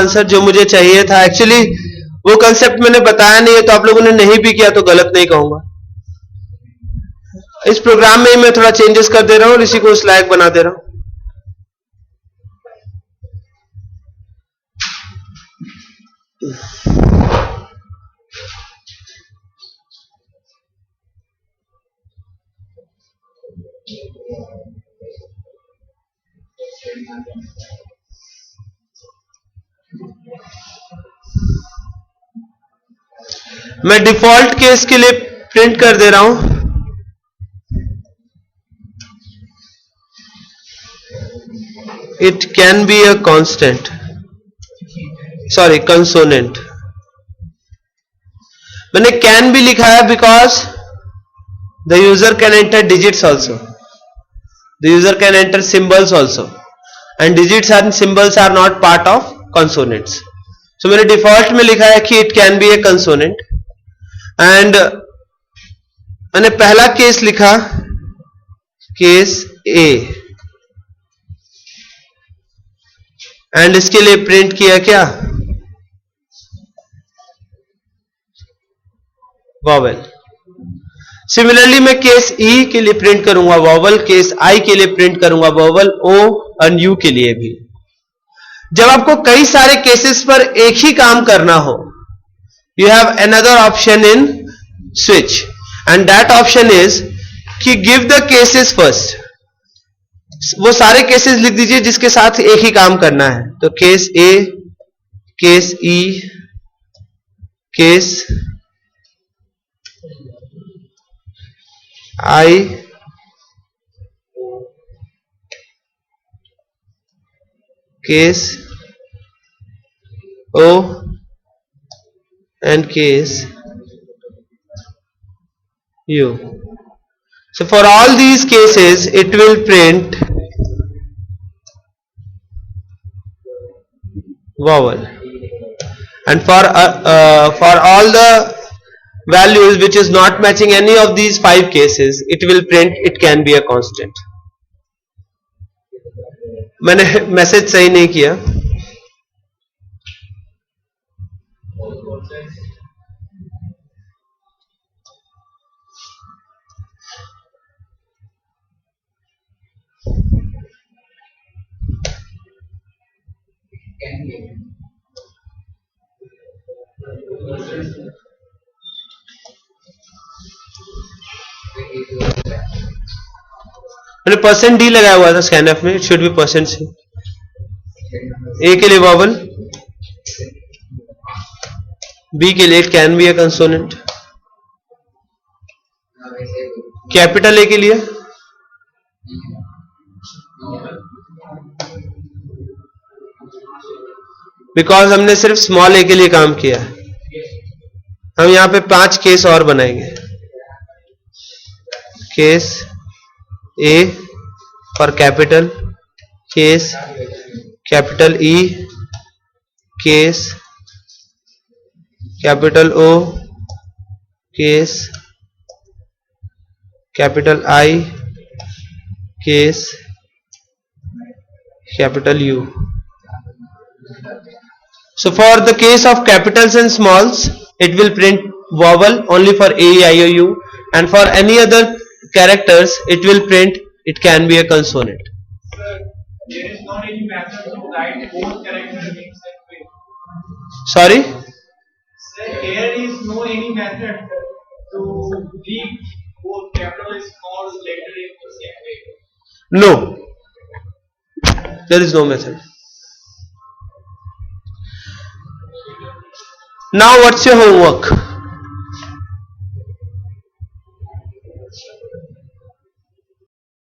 Answer जो मुझे चाहिए था। एक्चुअली वो कंसेप्ट मैंने बताया नहीं है, तो आप लोगों ने नहीं भी किया तो गलत नहीं कहूंगा। इस प्रोग्राम में मैं थोड़ा चेंजेस कर दे रहा हूं और इसी को स्लैग बना दे रहा हूं। मैं डिफॉल्ट केस के लिए प्रिंट कर दे रहा हूं it can be a constant, sorry consonant. मैंने कैन भी लिखा है because the user can enter digits also, the user can enter symbols also, and digits and symbols are not part of consonants. So मैंने default में लिखा है कि it can be a consonant. And मैंने पहला केस लिखा case A, and इसके लिए प्रिंट किया क्या, वॉवेल। सिमिलरली मैं केस ई के लिए प्रिंट करूंगा वॉवल, केस आई के लिए प्रिंट करूंगा वॉवल, ओ और यू के लिए भी। जब आपको कई सारे केसेस पर एक ही काम करना हो, you have another option in switch, and that option is कि गिव द केसेस फर्स्ट। वो सारे केसेस लिख दीजिए जिसके साथ एक ही काम करना है। तो case A, case E, case I, case O, and case u. So for all these cases it will print vowel, and for all the values which is not matching any of these 5 cases, it will print it can be a constant. मैंने message सही नहीं किया। मैंने percent D लगाया हुआ था scanf में, it should be percent C. A के लिए वॉवल, बी के लिए it can be a consonant, capital A के लिए बिकॉज हमने सिर्फ स्मॉल ए के लिए काम किया है। हम यहां पे 5 केस और बनाएंगे। Case A for capital, case capital E, case capital O, case capital I, case capital U. So for the case of capitals and smalls, it will print vowel only for A, I, O, U, and for any other characters, it will print it can be a consonant. There is not any method to write both characters in the same way. Sorry? Sir, there is no any method to read both capital and small letter in the same way. No. There is no method. Now what's your homework?